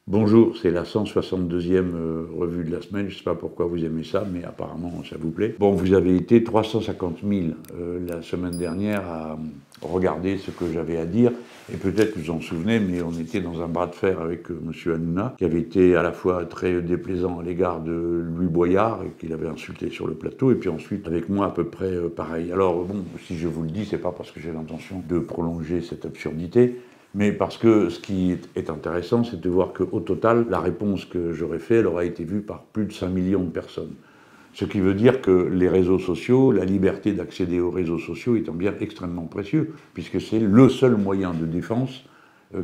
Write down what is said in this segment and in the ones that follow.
Bonjour, c'est la 162e revue de la semaine. Je ne sais pas pourquoi vous aimez ça, mais apparemment ça vous plaît. Bon, vous avez été 350 000 la semaine dernière à regarder ce que j'avais à dire. Et peut-être que vous en souvenez, mais on était dans un bras de fer avec M. Hanouna, qui avait été à la fois très déplaisant à l'égard de Louis Boyard, et qu'il avait insulté sur le plateau, et puis ensuite avec moi à peu près pareil. Alors bon, si je vous le dis, c'est pas parce que j'ai l'intention de prolonger cette absurdité, mais parce que ce qui est intéressant, c'est de voir qu'au total, la réponse que j'aurais faite, elle aura été vue par plus de 5 millions de personnes. Ce qui veut dire que les réseaux sociaux, la liberté d'accéder aux réseaux sociaux est un bien extrêmement précieux, puisque c'est le seul moyen de défense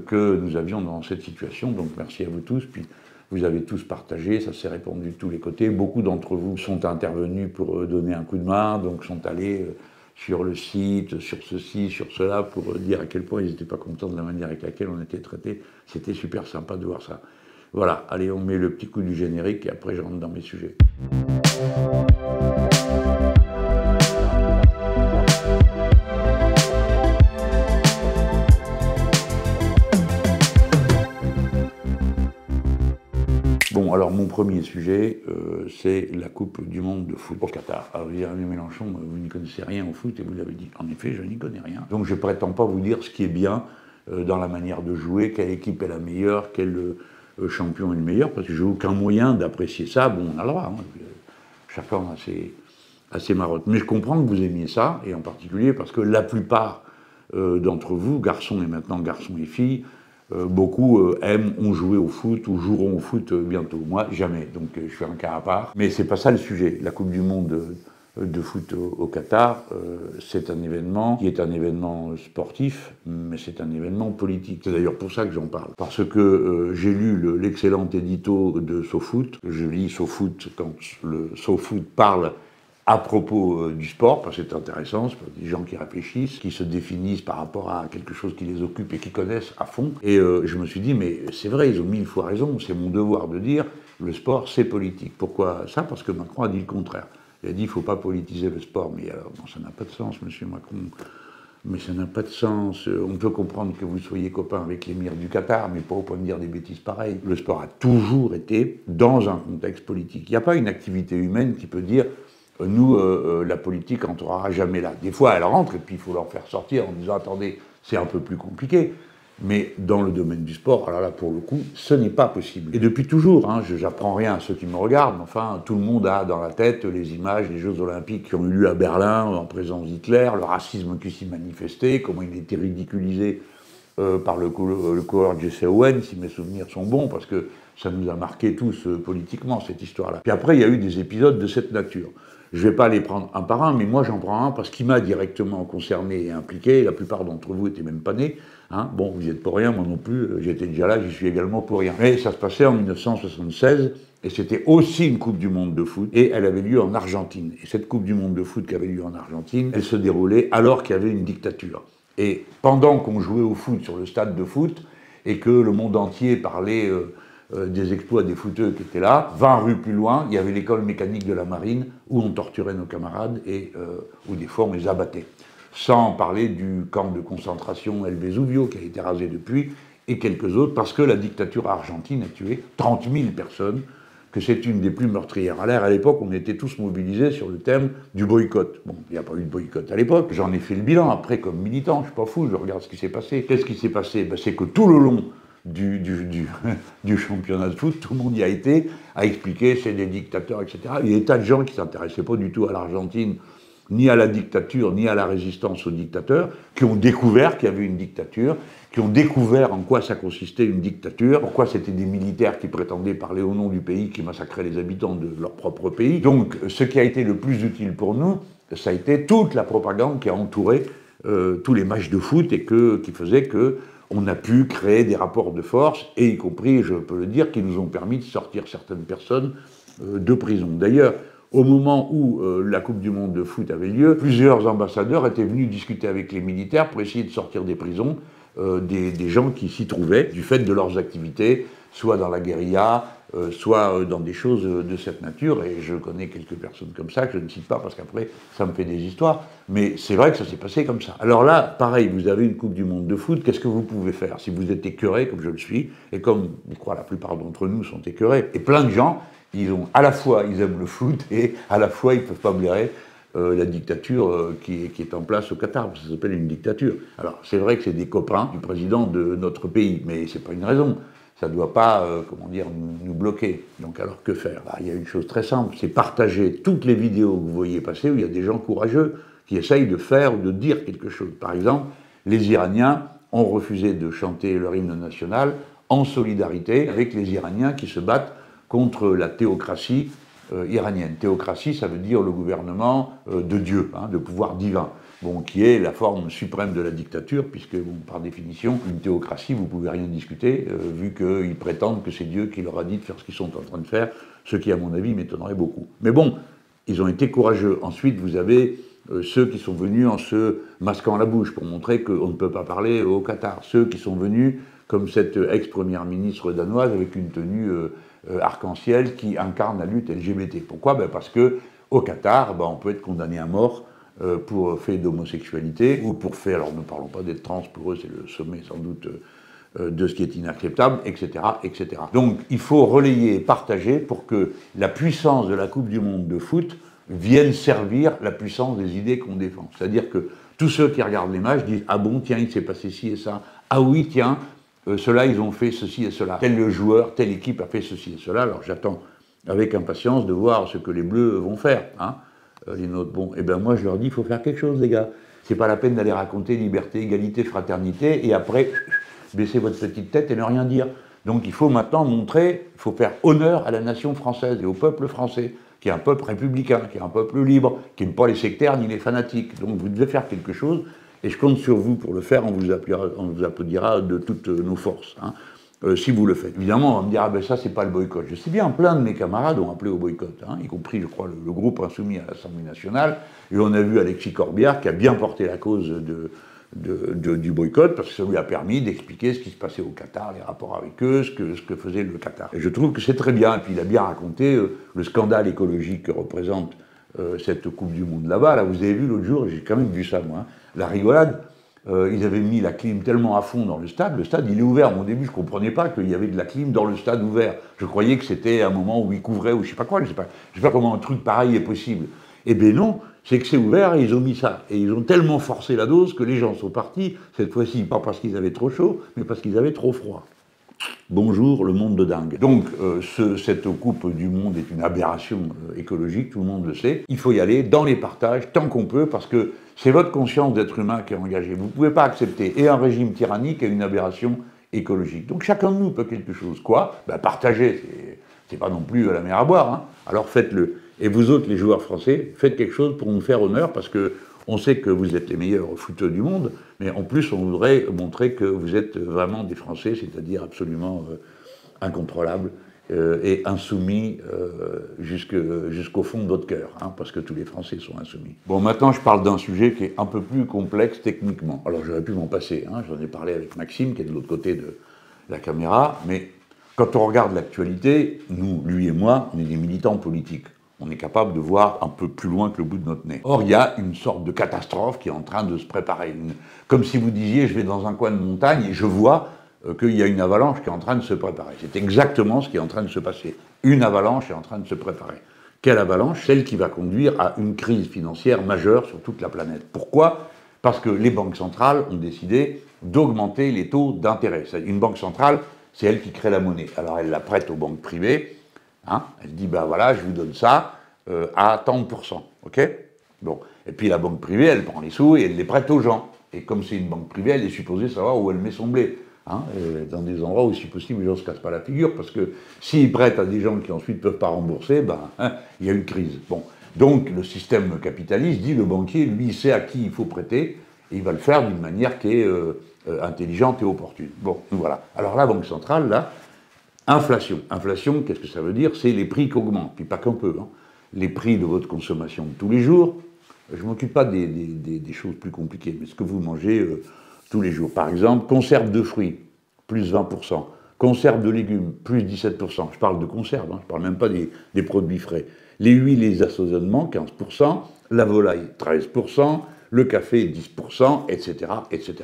que nous avions dans cette situation. Donc merci à vous tous. Puis vous avez tous partagé, ça s'est répandu de tous les côtés. Beaucoup d'entre vous sont intervenus pour donner un coup de main, donc sont allés sur le site, sur ceci, sur cela, pour dire à quel point ils n'étaient pas contents de la manière avec laquelle on était traités. C'était super sympa de voir ça. Voilà, allez, on met le petit coup du générique et après je rentre dans mes sujets. Bon, alors mon premier sujet, c'est la Coupe du Monde de foot au Qatar. Alors Jérémy Mélenchon, vous n'y connaissez rien au foot et vous l'avez dit. En effet, je n'y connais rien. Donc je ne prétends pas vous dire ce qui est bien dans la manière de jouer, quelle équipe est la meilleure, quel champion est le meilleur, parce que je n'ai aucun moyen d'apprécier ça. Bon, on a le droit, hein. Chacun a ses marottes. Mais je comprends que vous aimiez ça, et en particulier parce que la plupart d'entre vous, garçons et maintenant garçons et filles, beaucoup ont joué au foot ou joueront au foot bientôt. Moi, jamais. Donc je suis un cas à part. Mais c'est pas ça le sujet. La Coupe du Monde de foot au Qatar, c'est un événement qui est un événement sportif, mais c'est un événement politique. C'est d'ailleurs pour ça que j'en parle. Parce que j'ai lu l'excellent édito de SoFoot. Je lis SoFoot quand le SoFoot parle à propos du sport, parce que c'est intéressant, c'est des gens qui réfléchissent, qui se définissent par rapport à quelque chose qui les occupe et qui connaissent à fond. Et je me suis dit, mais c'est vrai, ils ont 1000 fois raison, c'est mon devoir de dire, le sport c'est politique. Pourquoi ça? Parce que Macron a dit le contraire. Il a dit, il ne faut pas politiser le sport. Mais alors, bon, ça n'a pas de sens, monsieur Macron. Mais ça n'a pas de sens. On peut comprendre que vous soyez copain avec l'émir du Qatar, mais pas au point de dire des bêtises pareilles. Le sport a toujours été dans un contexte politique. Il n'y a pas une activité humaine qui peut dire nous, la politique n'entrera jamais là. Des fois, elle rentre, et puis il faut leur faire sortir en disant, attendez, c'est un peu plus compliqué. Mais dans le domaine du sport, alors là, pour le coup, ce n'est pas possible. Et depuis toujours, hein, je n'apprends rien à ceux qui me regardent, mais enfin, tout le monde a dans la tête les images des Jeux Olympiques qui ont eu lieu à Berlin, en présence d'Hitler, le racisme qui s'y manifestait, comment il était ridiculisé par le coureur Jesse Owens, si mes souvenirs sont bons, parce que ça nous a marqué tous politiquement, cette histoire-là. Puis après, il y a eu des épisodes de cette nature. Je ne vais pas les prendre un par un, mais moi j'en prends un parce qu'il m'a directement concerné et impliqué. La plupart d'entre vous n'étaient même pas nés. Hein. Bon, vous n'y êtes pour rien, moi non plus. J'étais déjà là, j'y suis également pour rien. Mais ça se passait en 1976 et c'était aussi une Coupe du Monde de foot et elle avait lieu en Argentine. Et cette Coupe du Monde de foot qui avait lieu en Argentine, elle se déroulait alors qu'il y avait une dictature. Et pendant qu'on jouait au foot sur le stade de foot et que le monde entier parlait des exploits des footeux qui étaient là, 20 rues plus loin, il y avait l'école mécanique de la marine où on torturait nos camarades et où des fois on les abattait. Sans parler du camp de concentration El Vesuvio qui a été rasé depuis et quelques autres parce que la dictature argentine a tué 30 000 personnes, que c'est une des plus meurtrières. À l'époque, on était tous mobilisés sur le thème du boycott. Bon, il n'y a pas eu de boycott à l'époque. J'en ai fait le bilan après comme militant, je ne suis pas fou, je regarde ce qui s'est passé. Qu'est-ce qui s'est passé? Ben, c'est que tout le long du championnat de foot, tout le monde y a été, à expliquer c'est des dictateurs, etc. Il y a des tas de gens qui ne s'intéressaient pas du tout à l'Argentine, ni à la dictature, ni à la résistance aux dictateurs, qui ont découvert qu'il y avait une dictature, qui ont découvert en quoi ça consistait une dictature, pourquoi c'était des militaires qui prétendaient parler au nom du pays, qui massacraient les habitants de leur propre pays. Donc ce qui a été le plus utile pour nous, ça a été toute la propagande qui a entouré tous les matchs de foot et qui faisait que on a pu créer des rapports de force, et y compris, je peux le dire, qui nous ont permis de sortir certaines personnes de prison. D'ailleurs, au moment où la Coupe du Monde de foot avait lieu, plusieurs ambassadeurs étaient venus discuter avec les militaires pour essayer de sortir des prisons des gens qui s'y trouvaient, du fait de leurs activités, soit dans la guérilla, soit dans des choses de cette nature, et je connais quelques personnes comme ça, que je ne cite pas parce qu'après ça me fait des histoires, mais c'est vrai que ça s'est passé comme ça. Alors là, pareil, vous avez une Coupe du Monde de foot, qu'est-ce que vous pouvez faire si vous êtes écœuré, comme je le suis, et comme je crois la plupart d'entre nous sont écœurés, et plein de gens, à la fois ils aiment le foot, et à la fois ils ne peuvent pas blairer la dictature qui est en place au Qatar, parce que ça s'appelle une dictature. Alors c'est vrai que c'est des copains du président de notre pays, mais c'est pas une raison. Ça ne doit pas, comment dire, nous bloquer. Donc alors que faire? Il y a une chose très simple, c'est partager toutes les vidéos que vous voyez passer où il y a des gens courageux qui essayent de faire ou de dire quelque chose. Par exemple, les Iraniens ont refusé de chanter leur hymne national en solidarité avec les Iraniens qui se battent contre la théocratie iranienne. Théocratie, ça veut dire le gouvernement de Dieu, de pouvoir divin. Bon, qui est la forme suprême de la dictature, puisque, bon, par définition, une théocratie, vous ne pouvez rien discuter, vu qu'ils prétendent que c'est Dieu qui leur a dit de faire ce qu'ils sont en train de faire, ce qui, à mon avis, m'étonnerait beaucoup. Mais bon, ils ont été courageux. Ensuite, vous avez ceux qui sont venus en se masquant la bouche, pour montrer qu'on ne peut pas parler au Qatar. Ceux qui sont venus, comme cette ex-première ministre danoise, avec une tenue arc-en-ciel qui incarne la lutte LGBT. Pourquoi? Parce qu'au Qatar, on peut être condamné à mort pour fait d'homosexualité, ou pour fait, alors ne parlons pas d'être trans, pour eux c'est le sommet sans doute de ce qui est inacceptable, etc., etc. Donc il faut relayer et partager pour que la puissance de la Coupe du Monde de foot vienne servir la puissance des idées qu'on défend. C'est-à-dire que tous ceux qui regardent les matchs disent « Ah bon, tiens, il s'est passé ci et ça. Ah oui, tiens, ceux-là, ils ont fait ceci et cela. Tel joueur, telle équipe a fait ceci et cela. » Alors j'attends avec impatience de voir ce que les Bleus vont faire, les nôtres. Bon, et moi je leur dis, il faut faire quelque chose, les gars. C'est pas la peine d'aller raconter liberté, égalité, fraternité, et après, baisser votre petite tête et ne rien dire. Donc il faut maintenant montrer, il faut faire honneur à la nation française et au peuple français, qui est un peuple républicain, qui est un peuple libre, qui n'aime pas les sectaires ni les fanatiques. Donc vous devez faire quelque chose, et je compte sur vous pour le faire, on vous applaudira de toutes nos forces. Si vous le faites. Évidemment, on va me dire, ça, c'est pas le boycott. Je sais bien, plein de mes camarades ont appelé au boycott, y compris, je crois, le groupe insoumis à l'Assemblée nationale, et on a vu Alexis Corbière qui a bien porté la cause du boycott, parce que ça lui a permis d'expliquer ce qui se passait au Qatar, les rapports avec eux, ce que faisait le Qatar. Et je trouve que c'est très bien, et puis il a bien raconté le scandale écologique que représente cette Coupe du Monde là-bas. Là, vous avez vu l'autre jour, j'ai quand même vu ça, moi, la rigolade. Ils avaient mis la clim tellement à fond dans le stade il est ouvert. Au début, je ne comprenais pas qu'il y avait de la clim dans le stade ouvert. Je croyais que c'était un moment où ils couvraient ou je ne sais pas quoi, je ne sais pas comment un truc pareil est possible. Eh bien non, c'est que c'est ouvert et ils ont mis ça. Et ils ont tellement forcé la dose que les gens sont partis, cette fois-ci, pas parce qu'ils avaient trop chaud, mais parce qu'ils avaient trop froid. Bonjour, le monde de dingue. Donc, cette Coupe du Monde est une aberration écologique, tout le monde le sait. Il faut y aller dans les partages, tant qu'on peut, parce que c'est votre conscience d'être humain qui est engagée. Vous ne pouvez pas accepter et un régime tyrannique et une aberration écologique. Donc, chacun de nous peut quelque chose. Quoi? Partager, c'est pas non plus la mer à boire. Alors, faites-le. Et vous autres, les joueurs français, faites quelque chose pour nous faire honneur, parce que on sait que vous êtes les meilleurs footeux du monde, mais en plus, on voudrait montrer que vous êtes vraiment des Français, c'est-à-dire absolument incontrôlables et insoumis jusqu'au fond de votre cœur, parce que tous les Français sont insoumis. Bon, maintenant, je parle d'un sujet qui est un peu plus complexe techniquement. Alors, j'aurais pu m'en passer, j'en ai parlé avec Maxime, qui est de l'autre côté de la caméra, mais quand on regarde l'actualité, nous, lui et moi, on est des militants politiques. On est capable de voir un peu plus loin que le bout de notre nez. Or, il y a une sorte de catastrophe qui est en train de se préparer. Comme si vous disiez, je vais dans un coin de montagne et je vois qu'il y a une avalanche qui est en train de se préparer. C'est exactement ce qui est en train de se passer. Une avalanche est en train de se préparer. Quelle avalanche? Celle qui va conduire à une crise financière majeure sur toute la planète. Pourquoi? Parce que les banques centrales ont décidé d'augmenter les taux d'intérêt. Une banque centrale, c'est elle qui crée la monnaie. Alors, elle la prête aux banques privées. Elle dit, voilà, je vous donne ça à tant de pourcents, ok? Bon. Et puis la banque privée, elle prend les sous et elle les prête aux gens. Et comme c'est une banque privée, elle est supposée savoir où elle met son blé. Dans des endroits où, si possible, les gens ne se cassent pas la figure, parce que s'ils prêtent à des gens qui ensuite ne peuvent pas rembourser, il y a une crise. Bon. Donc le système capitaliste dit, le banquier, lui, il sait à qui il faut prêter, et il va le faire d'une manière qui est intelligente et opportune. Bon, voilà. Alors la Banque centrale, là, inflation. Inflation, qu'est-ce que ça veut dire? C'est les prix qui augmentent, puis pas qu'un peu. Les prix de votre consommation de tous les jours. Je ne m'occupe pas des choses plus compliquées, mais ce que vous mangez tous les jours. Par exemple, conserve de fruits, plus 20%. Conserve de légumes, plus 17%. Je parle de conserve, hein, je ne parle même pas des produits frais. Les huiles et les assaisonnements, 15%. La volaille, 13%. Le café, 10%, etc., etc.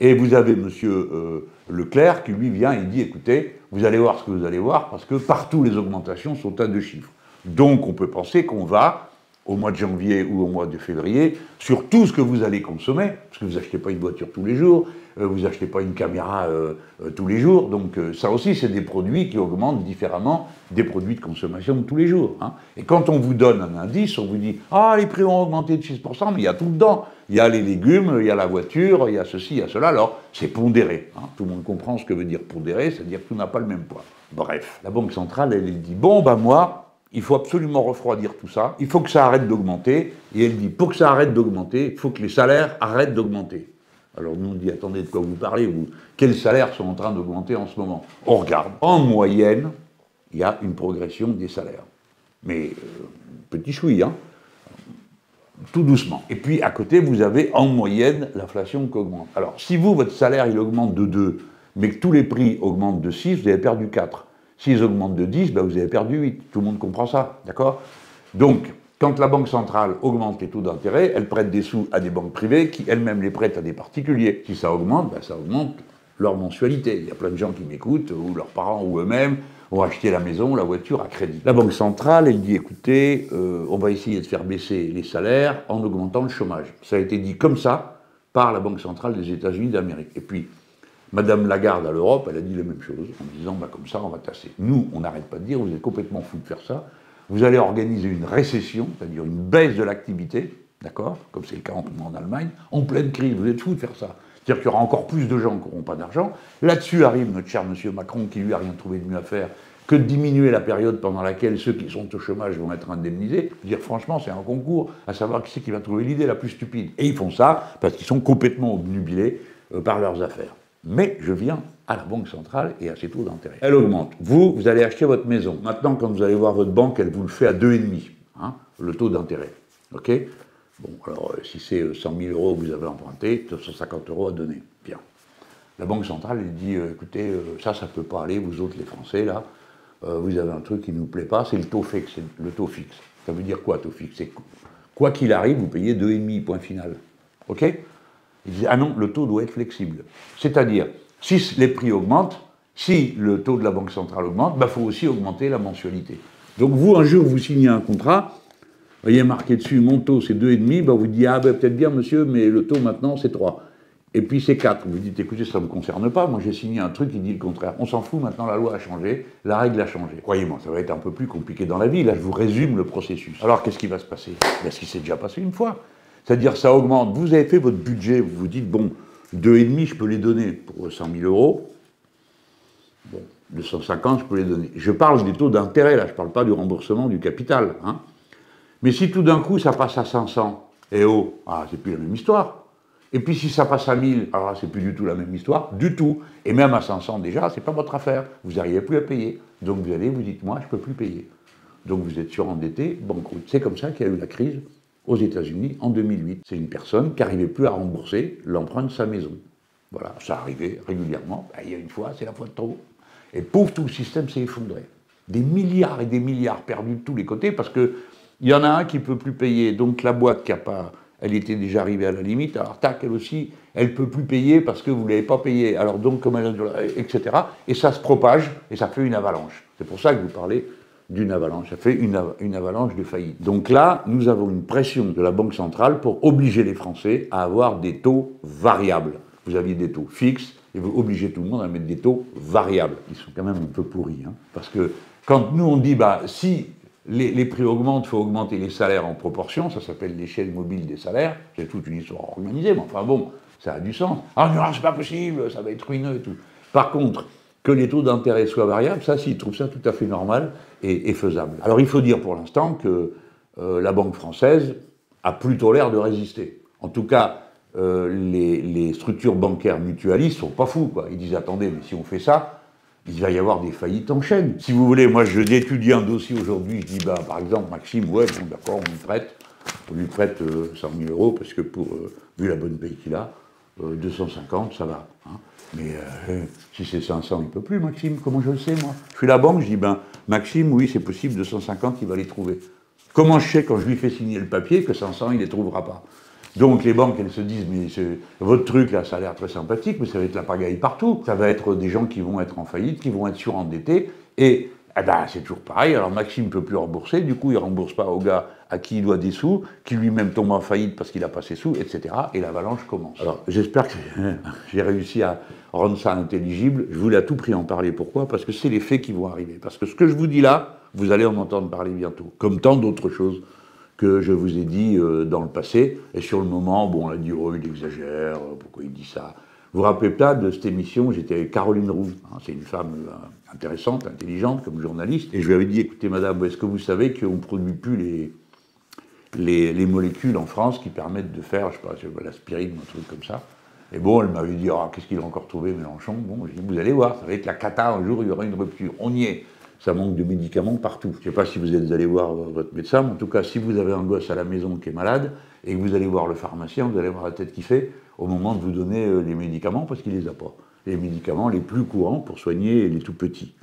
Et vous avez monsieur Leclerc qui lui vient et dit, écoutez, vous allez voir ce que vous allez voir, parce que partout les augmentations sont à 2 chiffres. Donc on peut penser qu'on va, au mois de janvier ou au mois de février, sur tout ce que vous allez consommer, parce que vous n'achetez pas une voiture tous les jours, vous n'achetez pas une caméra tous les jours, donc ça aussi c'est des produits qui augmentent différemment des produits de consommation de tous les jours. Hein. Et quand on vous donne un indice, on vous dit « Ah, les prix ont augmenté de 6%, mais il y a tout dedans. Il y a les légumes, il y a la voiture, il y a ceci, il y a cela. » Alors c'est pondéré. Hein. Tout le monde comprend ce que veut dire pondéré, c'est-à-dire que tout n'a pas le même poids. Bref, la Banque centrale, elle dit « Bon, ben moi, il faut absolument refroidir tout ça, il faut que ça arrête d'augmenter. » Et elle dit, pour que ça arrête d'augmenter, il faut que les salaires arrêtent d'augmenter. Alors nous on dit, attendez, de quoi vous parlez, ou quels salaires sont en train d'augmenter en ce moment? On regarde, en moyenne, il y a une progression des salaires. Mais petit chouï, hein, tout doucement. Et puis à côté, vous avez en moyenne l'inflation qui augmente. Alors si vous, votre salaire, il augmente de 2, mais que tous les prix augmentent de 6, vous avez perdu 4. S'ils augmentent de 10, ben vous avez perdu 8. Tout le monde comprend ça, d'accord? Donc, quand la Banque centrale augmente les taux d'intérêt, elle prête des sous à des banques privées qui elles-mêmes les prêtent à des particuliers. Si ça augmente, ben ça augmente leur mensualité. Il y a plein de gens qui m'écoutent, ou leurs parents, ou eux-mêmes, ont acheté la maison, la voiture à crédit. La Banque centrale, elle dit, écoutez, on va essayer de faire baisser les salaires en augmentant le chômage. Ça a été dit comme ça par la Banque centrale des États-Unis d'Amérique. Et puis, Madame Lagarde à l'Europe, elle a dit la même chose, en disant, bah, comme ça, on va tasser. Nous, on n'arrête pas de dire, vous êtes complètement fous de faire ça. Vous allez organiser une récession, c'est-à-dire une baisse de l'activité, d'accord, comme c'est le cas en Allemagne, en pleine crise. Vous êtes fous de faire ça. C'est-à-dire qu'il y aura encore plus de gens qui n'auront pas d'argent. Là-dessus arrive notre cher monsieur Macron, qui lui a rien trouvé de mieux à faire que de diminuer la période pendant laquelle ceux qui sont au chômage vont être indemnisés. Je veux dire, franchement, c'est un concours à savoir qui c'est qui va trouver l'idée la plus stupide. Et ils font ça parce qu'ils sont complètement obnubilés par leurs affaires. Mais je viens à la Banque centrale et à ses taux d'intérêt. Elle augmente. Vous allez acheter votre maison. Maintenant, quand vous allez voir votre banque, elle vous le fait à 2,5, hein, le taux d'intérêt. OK? Bon, alors, si c'est 100 000 € que vous avez emprunté, 250 € à donner. Bien. La Banque centrale, elle dit, écoutez, ça ne peut pas aller, vous autres les Français, là, vous avez un truc qui ne nous plaît pas, c'est le taux fixe. Le taux fixe. Ça veut dire quoi, taux fixe? C'est quoi qu'il arrive, vous payez 2,5, point final. OK? Ils disent, ah non, le taux doit être flexible. C'est-à-dire, si les prix augmentent, si le taux de la Banque centrale augmente, il faut aussi augmenter la mensualité. Donc vous, un jour, vous signez un contrat, vous voyez marqué dessus, mon taux c'est 2,5, vous dites, ah ben peut-être bien monsieur, mais le taux maintenant c'est 3. Et puis c'est 4. Vous dites, écoutez, ça ne me concerne pas, moi j'ai signé un truc qui dit le contraire. On s'en fout, maintenant la loi a changé, la règle a changé. Croyez-moi, ça va être un peu plus compliqué dans la vie, là je vous résume le processus. Alors qu'est-ce qui va se passer? Ben, ce qui s'est déjà passé une fois. C'est-à-dire, ça augmente. Vous avez fait votre budget, vous vous dites, bon, 2,5, je peux les donner pour 100 000 €. Bon, 250, je peux les donner. Je parle des taux d'intérêt, là, je ne parle pas du remboursement du capital. Hein. Mais si tout d'un coup, ça passe à 500, et oh, ah, c'est plus la même histoire. Et puis si ça passe à 1000, alors là, c'est plus du tout la même histoire, du tout. Et même à 500, déjà, c'est pas votre affaire. Vous n'arrivez plus à payer. Donc vous allez, vous dites, moi, je ne peux plus payer. Donc vous êtes surendetté, banqueroute. C'est comme ça qu'il y a eu la crise aux États-Unis en 2008. C'est une personne qui n'arrivait plus à rembourser l'emprunt de sa maison. Voilà, ça arrivait régulièrement. Il y a une fois, c'est la fois de trop. Et pouf, tout le système s'est effondré. Des milliards et des milliards perdus de tous les côtés parce qu'il y en a un qui ne peut plus payer. Donc la boîte qui n'a pas, elle était déjà arrivée à la limite. Alors tac, elle aussi, elle ne peut plus payer parce que vous ne l'avez pas payé. Alors donc, comme elle a, etc. Et ça se propage et ça fait une avalanche. C'est pour ça que vous parlez d'une avalanche, ça fait une avalanche de faillite. Donc là, nous avons une pression de la Banque centrale pour obliger les Français à avoir des taux variables. Vous aviez des taux fixes, et vous obligez tout le monde à mettre des taux variables. Ils sont quand même un peu pourris, hein, parce que quand nous on dit, bah, si les prix augmentent, il faut augmenter les salaires en proportion, ça s'appelle l'échelle mobile des salaires, c'est toute une histoire organisée, mais enfin bon, ça a du sens. Ah non, c'est pas possible, ça va être ruineux et tout. Par contre, que les taux d'intérêt soient variables, ça, s'ils trouvent ça tout à fait normal et faisable. Alors, il faut dire pour l'instant que la Banque française a plutôt l'air de résister. En tout cas, les structures bancaires mutualistes sont pas fous, quoi. Ils disent, attendez, mais si on fait ça, il va y avoir des faillites en chaîne. Si vous voulez, moi, je étudie un dossier aujourd'hui, je dis, bah, par exemple, Maxime, ouais, bon, d'accord, on lui prête 100 000 € parce que vu la bonne paye qu'il a, 250, ça va. Hein. Mais si c'est 500, il ne peut plus, Maxime. Comment je le sais, moi? Je suis la banque, je dis, ben, Maxime, oui, c'est possible, 250, il va les trouver. Comment je sais, quand je lui fais signer le papier, que 500, il ne les trouvera pas? Donc les banques, elles se disent, mais votre truc, là, ça a l'air très sympathique, mais ça va être la pagaille partout. Ça va être des gens qui vont être en faillite, qui vont être surendettés, et eh ben, c'est toujours pareil. Alors Maxime ne peut plus rembourser, du coup, il ne rembourse pas au gars à qui il doit des sous, qui lui-même tombe en faillite parce qu'il n'a pas ses sous, etc. Et l'avalanche commence. Alors j'espère que j'ai réussi à rendre ça intelligible. Je voulais à tout prix en parler. Pourquoi? Parce que c'est les faits qui vont arriver. Parce que ce que je vous dis là, vous allez en entendre parler bientôt. Comme tant d'autres choses que je vous ai dit dans le passé. Et sur le moment, bon, on a dit, oh, il exagère, pourquoi il dit ça? Vous vous rappelez pas de cette émission, j'étais avec Caroline Roux, hein, c'est une femme intéressante, intelligente comme journaliste, et je lui avais dit, écoutez madame, est-ce que vous savez qu'on ne produit plus les molécules en France qui permettent de faire, je sais pas, l'aspirine ou un truc comme ça? Et bon, elle m'avait dit, ah, qu'est-ce qu'il a encore trouvé Mélenchon? Bon, j'ai dit, vous allez voir, ça va être la cata, un jour il y aura une rupture, on y est. Ça manque de médicaments partout. Je ne sais pas si vous êtes allé voir votre médecin, mais en tout cas, si vous avez un gosse à la maison qui est malade, et que vous allez voir le pharmacien, vous allez voir la tête qu'il fait au moment de vous donner les médicaments, parce qu'il ne les a pas. Les médicaments les plus courants pour soigner les tout petits.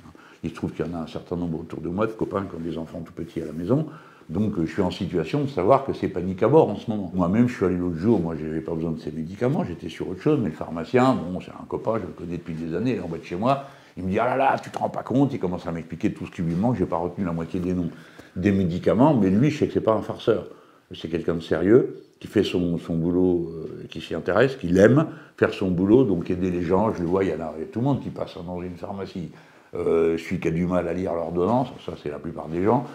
Il se trouve qu'il y en a un certain nombre autour de moi, de copains qui ont des enfants tout petits à la maison, donc je suis en situation de savoir que c'est panique à bord en ce moment. Moi-même, je suis allé l'autre jour, moi j'avais pas besoin de ces médicaments, j'étais sur autre chose, mais le pharmacien, bon, c'est un copain, je le connais depuis des années, il est en bas de chez moi, il me dit, ah là là, tu te rends pas compte, il commence à m'expliquer tout ce qui lui manque, j'ai pas retenu la moitié des noms des médicaments, mais lui, je sais que c'est pas un farceur. C'est quelqu'un de sérieux, qui fait son boulot, qui s'y intéresse, qui l'aime, faire son boulot, donc aider les gens, je le vois, il y a tout le monde qui passe dans une pharmacie. Celui qui a du mal à lire l'ordonnance, ça c'est la plupart des gens,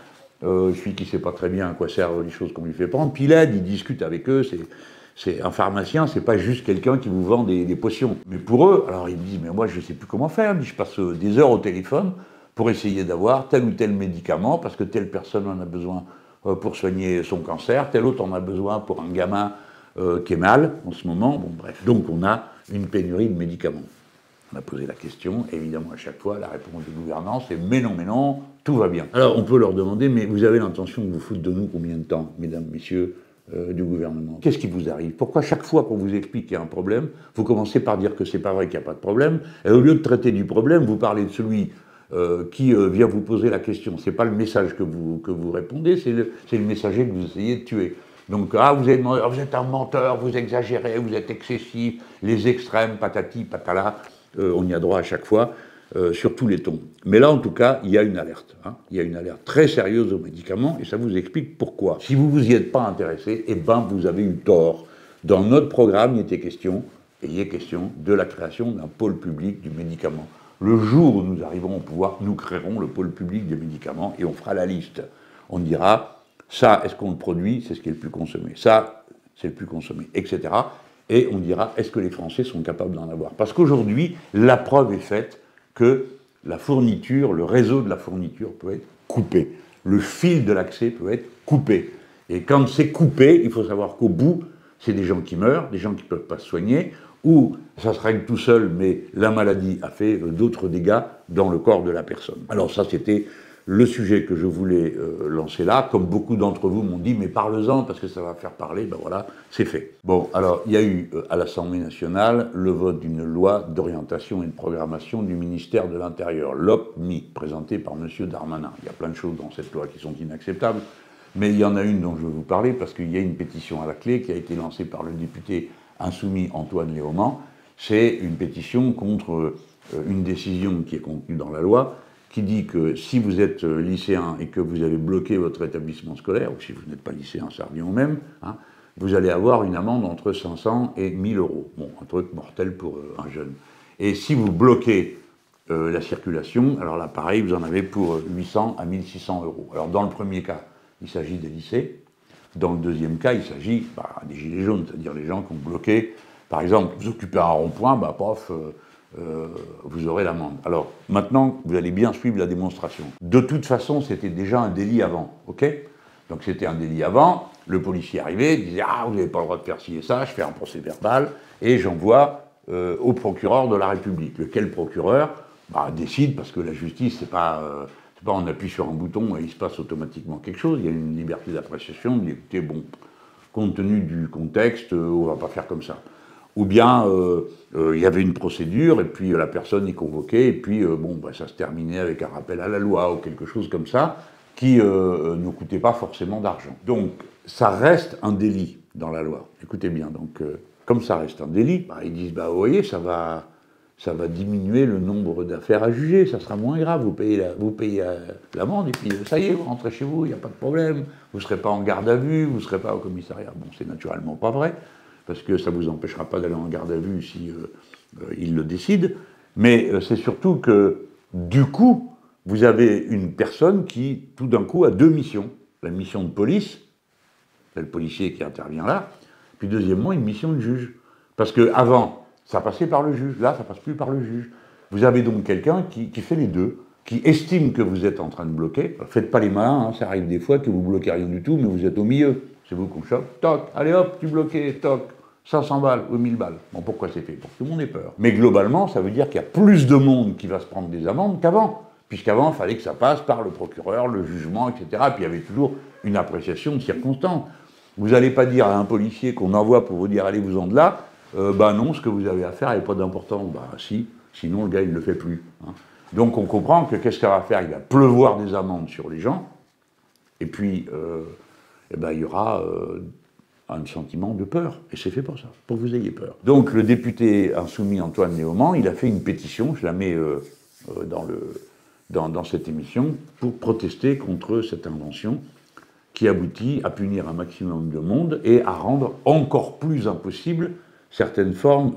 celui qui ne sait pas très bien à quoi servent les choses qu'on lui fait prendre, puis il aide, il discute avec eux, c'est un pharmacien, c'est pas juste quelqu'un qui vous vend des potions. Mais pour eux, alors ils me disent, mais moi je ne sais plus comment faire, je passe des heures au téléphone pour essayer d'avoir tel ou tel médicament, parce que telle personne en a besoin pour soigner son cancer, tel autre en a besoin pour un gamin qui est mal en ce moment, bon bref. Donc on a une pénurie de médicaments. On a posé la question, évidemment à chaque fois, la réponse du gouvernement c'est mais non, tout va bien. Alors on peut leur demander, mais vous avez l'intention de vous foutre de nous combien de temps, mesdames, messieurs du gouvernement? Qu'est-ce qui vous arrive? Pourquoi chaque fois qu'on vous explique qu'il y a un problème, vous commencez par dire que c'est pas vrai qu'il n'y a pas de problème, et au lieu de traiter du problème, vous parlez de celui qui vient vous poser la question? C'est pas le message que vous répondez, c'est le messager que vous essayez de tuer. Donc, ah, vous êtes un menteur, vous exagérez, vous êtes excessif, les extrêmes, patati, patala, on y a droit à chaque fois, sur tous les tons. Mais là, en tout cas, il y a une alerte. Hein. Il y a une alerte très sérieuse aux médicaments, et ça vous explique pourquoi. Si vous vous y êtes pas intéressé, eh ben, vous avez eu tort. Dans notre programme, il est question de la création d'un pôle public du médicament. Le jour où nous arriverons au pouvoir, nous créerons le pôle public des médicaments et on fera la liste. On dira, ça, est-ce qu'on le produit? C'est ce qui est le plus consommé. Ça, c'est le plus consommé, etc. Et on dira, est-ce que les Français sont capables d'en avoir? Parce qu'aujourd'hui, la preuve est faite que la fourniture, le réseau de la fourniture peut être coupé. Le fil de l'accès peut être coupé. Et quand c'est coupé, il faut savoir qu'au bout, c'est des gens qui meurent, des gens qui ne peuvent pas se soigner, ou ça se règle tout seul, mais la maladie a fait d'autres dégâts dans le corps de la personne. Alors ça, c'était le sujet que je voulais lancer là. Comme beaucoup d'entre vous m'ont dit, mais parle-en, parce que ça va faire parler, ben voilà, c'est fait. Bon, alors, il y a eu à l'Assemblée nationale le vote d'une loi d'orientation et de programmation du ministère de l'Intérieur, l'OPMI, présentée par M. Darmanin. Il y a plein de choses dans cette loi qui sont inacceptables, mais il y en a une dont je veux vous parler, parce qu'il y a une pétition à la clé qui a été lancée par le député insoumis Antoine Léaumont. C'est une pétition contre une décision qui est contenue dans la loi, qui dit que si vous êtes lycéen et que vous avez bloqué votre établissement scolaire, ou si vous n'êtes pas lycéen, ça revient au même, hein, vous allez avoir une amende entre 500 et 1000 euros. Bon, un truc mortel pour un jeune. Et si vous bloquez la circulation, alors là, pareil, vous en avez pour 800 à 1600 euros. Alors, dans le premier cas, il s'agit des lycées. Dans le deuxième cas, il s'agit des gilets jaunes, c'est-à-dire les gens qui ont bloqué. Par exemple, vous occupez un rond-point, vous aurez l'amende. Alors, maintenant, vous allez bien suivre la démonstration. De toute façon, c'était déjà un délit avant, ok? Donc c'était un délit avant, le policier arrivait, disait « Ah, vous n'avez pas le droit de faire ci et ça, je fais un procès verbal, et j'envoie au procureur de la République. » Lequel procureur décide, parce que la justice, c'est pas on appuie sur un bouton et il se passe automatiquement quelque chose, il y a une liberté d'appréciation, mais écoutez, bon, compte tenu du contexte, on ne va pas faire comme ça. ou bien il y avait une procédure, et puis la personne est convoquée, et puis ça se terminait avec un rappel à la loi, ou quelque chose comme ça, qui ne coûtait pas forcément d'argent. Donc, ça reste un délit dans la loi. Écoutez bien, donc, comme ça reste un délit, ils disent, vous voyez, ça va diminuer le nombre d'affaires à juger, ça sera moins grave, vous payez l'amende, et puis ça y est, vous rentrez chez vous, il n'y a pas de problème, vous ne serez pas en garde à vue, vous ne serez pas au commissariat. Bon, c'est naturellement pas vrai, parce que ça ne vous empêchera pas d'aller en garde à vue si il le décide, mais c'est surtout que, du coup, vous avez une personne qui, tout d'un coup, a deux missions. La mission de police, c'est le policier qui intervient là, puis deuxièmement, une mission de juge. Parce qu'avant, ça passait par le juge, là, ça passe plus par le juge. Vous avez donc quelqu'un qui fait les deux, qui estime que vous êtes en train de bloquer. Faites pas les malins, hein, ça arrive des fois que vous bloquez rien du tout, mais vous êtes au milieu. C'est vous qu'on chope, toc, allez hop, tu bloquais, toc, 500 balles ou 1000 balles. Bon, pourquoi c'est fait? Pour que tout le monde ait peur. Mais globalement, ça veut dire qu'il y a plus de monde qui va se prendre des amendes qu'avant. Puisqu'avant, il fallait que ça passe par le procureur, le jugement, etc. Puis il y avait toujours une appréciation de circonstance. Vous n'allez pas dire à un policier qu'on envoie pour vous dire « allez-vous-en de là », non, ce que vous avez à faire n'est pas d'importance. Si, sinon le gars il ne le fait plus. Hein. Donc on comprend que qu'est-ce qu'il va faire? Il va pleuvoir des amendes sur les gens, et puis il y aura un sentiment de peur, et c'est fait pour ça, pour que vous ayez peur. Donc le député insoumis Antoine Léaumont, il a fait une pétition, je la mets dans cette émission, pour protester contre cette invention qui aboutit à punir un maximum de monde et à rendre encore plus impossible certaines formes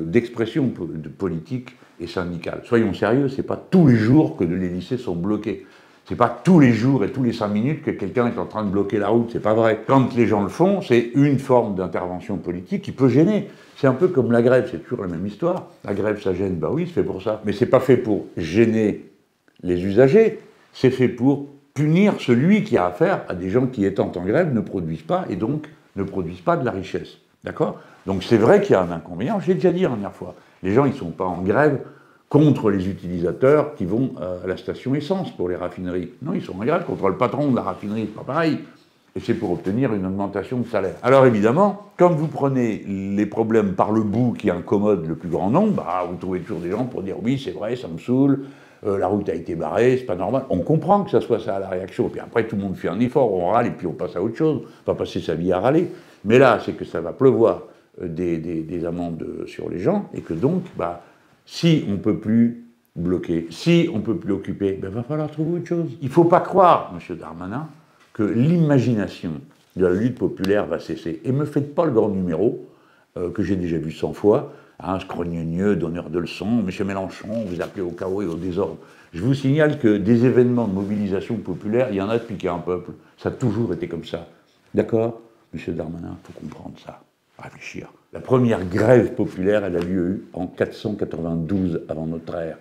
d'expression politique et syndicale. Soyons sérieux, c'est pas tous les jours que les lycées sont bloqués. C'est pas tous les jours et tous les 5 minutes que quelqu'un est en train de bloquer la route, c'est pas vrai. Quand les gens le font, c'est une forme d'intervention politique qui peut gêner. C'est un peu comme la grève, c'est toujours la même histoire. La grève, ça gêne, oui, c'est fait pour ça. Mais c'est pas fait pour gêner les usagers, c'est fait pour punir celui qui a affaire à des gens qui, étant en grève, ne produisent pas, et donc ne produisent pas de la richesse. D'accord? Donc c'est vrai qu'il y a un inconvénient, j'ai déjà dit la dernière fois. Les gens, ils ne sont pas en grève contre les utilisateurs qui vont à la station essence pour les raffineries. Non, ils sont en grève contre le patron de la raffinerie, c'est pas pareil. Et c'est pour obtenir une augmentation de salaire. Alors évidemment, quand vous prenez les problèmes par le bout qui incommodent le plus grand nombre, vous trouvez toujours des gens pour dire « oui, c'est vrai, ça me saoule ». La route a été barrée, c'est pas normal. On comprend que ça soit ça la réaction. Puis après, tout le monde fait un effort, on râle et puis on passe à autre chose. On va passer sa vie à râler. Mais là, c'est que ça va pleuvoir des amendes sur les gens et que donc, si on ne peut plus bloquer, si on ne peut plus occuper, va falloir trouver autre chose. Il ne faut pas croire, M. Darmanin, que l'imagination de la lutte populaire va cesser. Et ne me faites pas le grand numéro, que j'ai déjà vu 100 fois, scrogneux, donneur de leçons, M. Mélenchon, vous appelez au chaos et au désordre. Je vous signale que des événements de mobilisation populaire, il y en a depuis qu'il y a un peuple. Ça a toujours été comme ça. D'accord? M. Darmanin, il faut comprendre ça, réfléchir. La première grève populaire, elle a lieu en 492 avant notre ère.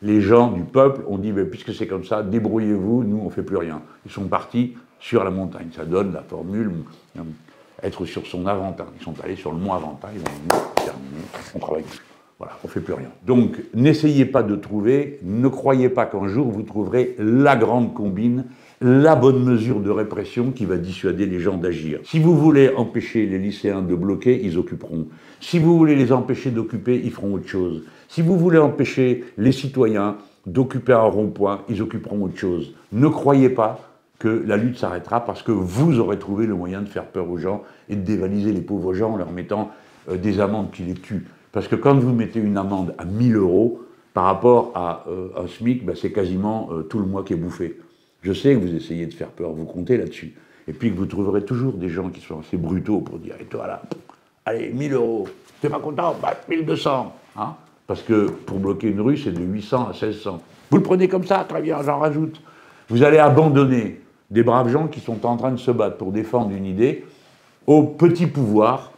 Les gens du peuple ont dit, puisque c'est comme ça, débrouillez-vous, nous on ne fait plus rien. Ils sont partis sur la montagne. Ça donne la formule... être sur son Aventin. Ils sont allés sur le mont Aventin, ils ont dit, terminé, on travaille plus. Voilà, on ne fait plus rien. Donc, n'essayez pas de trouver, ne croyez pas qu'un jour vous trouverez la grande combine, la bonne mesure de répression qui va dissuader les gens d'agir. Si vous voulez empêcher les lycéens de bloquer, ils occuperont. Si vous voulez les empêcher d'occuper, ils feront autre chose. Si vous voulez empêcher les citoyens d'occuper un rond-point, ils occuperont autre chose. Ne croyez pas que la lutte s'arrêtera parce que vous aurez trouvé le moyen de faire peur aux gens et de dévaliser les pauvres gens en leur mettant des amendes qui les tuent. Parce que quand vous mettez une amende à 1000 € par rapport à un SMIC, c'est quasiment tout le mois qui est bouffé. Je sais que vous essayez de faire peur, vous comptez là-dessus. Et puis que vous trouverez toujours des gens qui sont assez brutaux pour dire « et toi là, allez, 1000 €, t'es pas content, 1200 hein ?» Parce que pour bloquer une rue, c'est de 800 à 1600. Vous le prenez comme ça, très bien, j'en rajoute. Vous allez abandonner des braves gens qui sont en train de se battre pour défendre une idée au petit pouvoir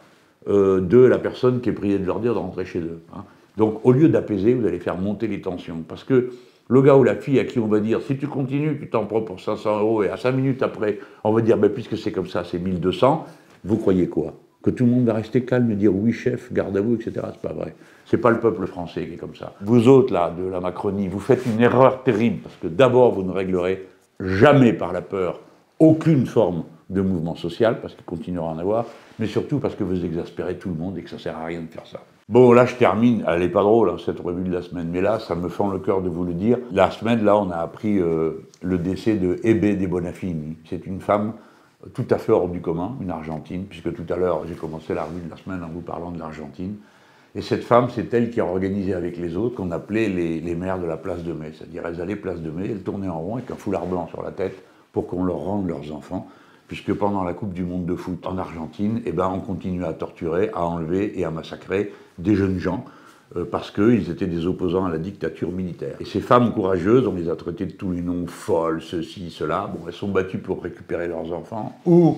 de la personne qui est priée de leur dire de rentrer chez eux. Hein. Donc, au lieu d'apaiser, vous allez faire monter les tensions. Parce que le gars ou la fille à qui on va dire, si tu continues, tu t'en prends pour 500 € et à 5 minutes après, on va dire, puisque c'est comme ça, c'est 1200, vous croyez quoi? Que tout le monde va rester calme et dire, oui chef, garde à vous, etc. C'est pas vrai. C'est pas le peuple français qui est comme ça. Vous autres, là, de la Macronie, vous faites une erreur terrible, parce que d'abord, vous ne réglerez jamais par la peur aucune forme de mouvement social, parce qu'il continuera à en avoir, mais surtout parce que vous exaspérez tout le monde et que ça sert à rien de faire ça. Bon, là, je termine. Elle n'est pas drôle, hein, cette revue de la semaine, mais là, ça me fend le cœur de vous le dire. La semaine, là, on a appris le décès de Ebe de Bonafini. C'est une femme tout à fait hors du commun, une Argentine, puisque tout à l'heure, j'ai commencé la revue de la semaine en vous parlant de l'Argentine. Et cette femme, c'est elle qui a organisé avec les autres, qu'on appelait les mères de la place de Mai. C'est-à-dire, elles allaient place de Mai, elles tournaient en rond avec un foulard blanc sur la tête pour qu'on leur rende leurs enfants. Puisque pendant la Coupe du Monde de foot en Argentine, eh ben, on continuait à torturer, à enlever et à massacrer des jeunes gens parce qu'ils étaient des opposants à la dictature militaire. Et ces femmes courageuses, on les a traitées de tous les noms, folles, ceci, cela. Bon, elles sont battues pour récupérer leurs enfants, ou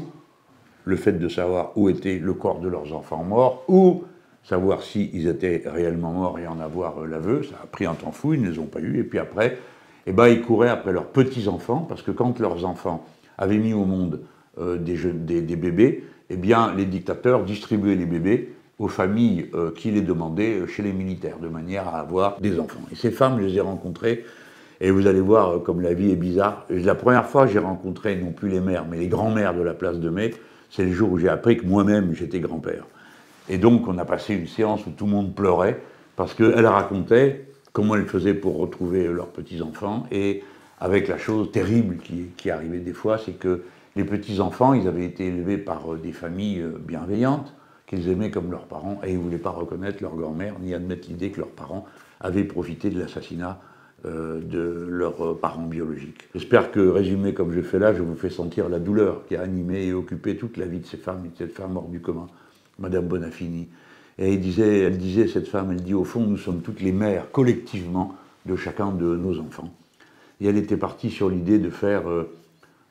le fait de savoir où était le corps de leurs enfants morts, ou savoir s'ils étaient réellement morts et en avoir l'aveu. Ça a pris un temps fou, ils ne les ont pas eu. Et puis après, eh ben, ils couraient après leurs petits-enfants, parce que quand leurs enfants avaient mis au monde des bébés, eh bien, les dictateurs distribuaient les bébés aux familles qui les demandaient chez les militaires, de manière à avoir des enfants. Et ces femmes, je les ai rencontrées, et vous allez voir comme la vie est bizarre. La première fois, j'ai rencontré non plus les mères, mais les grands-mères de la place de Mai, c'est le jour où j'ai appris que moi-même, j'étais grand-père. Et donc, on a passé une séance où tout le monde pleurait, parce qu'elles racontaient comment elles faisaient pour retrouver leurs petits-enfants, et avec la chose terrible qui arrivait des fois, c'est que les petits-enfants, ils avaient été élevés par des familles bienveillantes, qu'ils aimaient comme leurs parents, et ils ne voulaient pas reconnaître leur grand-mère, ni admettre l'idée que leurs parents avaient profité de l'assassinat de leurs parents biologiques. J'espère que, résumé comme je fais là, je vous fais sentir la douleur qui a animé et occupé toute la vie de ces femmes et de cette femme hors du commun, Madame Bonafini. Et elle disait, cette femme, elle dit, au fond, nous sommes toutes les mères, collectivement, de chacun de nos enfants. Et elle était partie sur l'idée de faire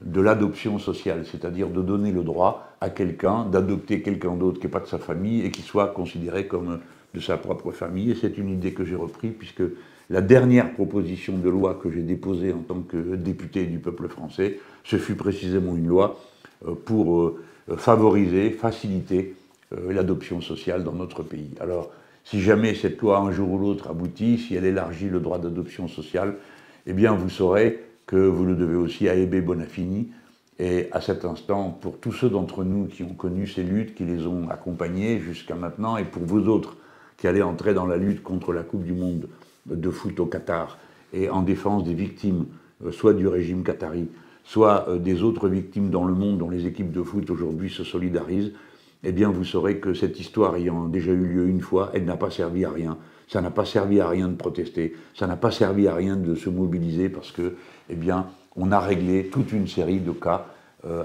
de l'adoption sociale, c'est-à-dire de donner le droit à quelqu'un d'adopter quelqu'un d'autre qui n'est pas de sa famille et qui soit considéré comme de sa propre famille. Et c'est une idée que j'ai reprise, puisque la dernière proposition de loi que j'ai déposée en tant que député du peuple français, ce fut précisément une loi pour favoriser, faciliter l'adoption sociale dans notre pays. Alors, si jamais cette loi, un jour ou l'autre, aboutit, si elle élargit le droit d'adoption sociale, eh bien, vous saurez que vous le devez aussi à Ebe Bonafini. Et à cet instant, pour tous ceux d'entre nous qui ont connu ces luttes, qui les ont accompagnées jusqu'à maintenant, et pour vous autres qui allez entrer dans la lutte contre la Coupe du Monde de foot au Qatar, et en défense des victimes, soit du régime qatari, soit des autres victimes dans le monde dont les équipes de foot aujourd'hui se solidarisent, eh bien vous saurez que cette histoire ayant déjà eu lieu une fois, elle n'a pas servi à rien. Ça n'a pas servi à rien de protester, ça n'a pas servi à rien de se mobiliser parce que, eh bien, on a réglé toute une série de cas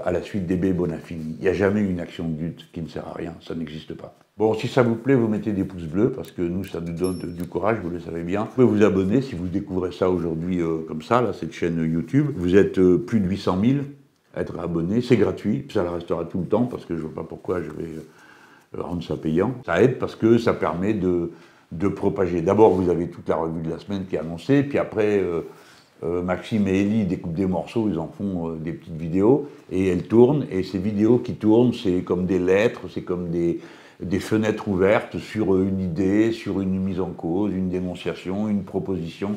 à la suite d'Ebe Bonafini. Il n'y a jamais une action de lutte qui ne sert à rien, ça n'existe pas. Bon, si ça vous plaît, vous mettez des pouces bleus parce que nous, ça nous donne du courage, vous le savez bien. Vous pouvez vous abonner si vous découvrez ça aujourd'hui comme ça, là, cette chaîne YouTube. Vous êtes plus de 800 000 à être abonnés, c'est gratuit, ça le restera tout le temps parce que je ne vois pas pourquoi je vais rendre ça payant. Ça aide parce que ça permet de propager. D'abord, vous avez toute la revue de la semaine qui est annoncée, puis après, Maxime et Elie découpent des morceaux, ils en font des petites vidéos, et elles tournent, et ces vidéos qui tournent, c'est comme des lettres, c'est comme des fenêtres ouvertes sur une idée, sur une mise en cause, une dénonciation, une proposition.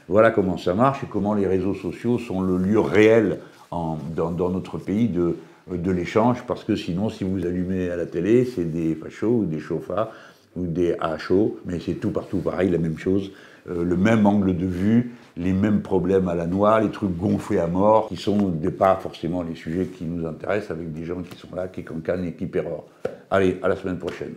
Voilà comment ça marche, et comment les réseaux sociaux sont le lieu réel dans notre pays de l'échange, parce que sinon, si vous allumez à la télé, c'est des fachos ou des chauffats, ou des HO, mais c'est tout partout pareil, la même chose, le même angle de vue, les mêmes problèmes à la noix, les trucs gonflés à mort, qui sont pas forcément les sujets qui nous intéressent, avec des gens qui sont là, qui cancanent et qui pérorent. Allez, à la semaine prochaine.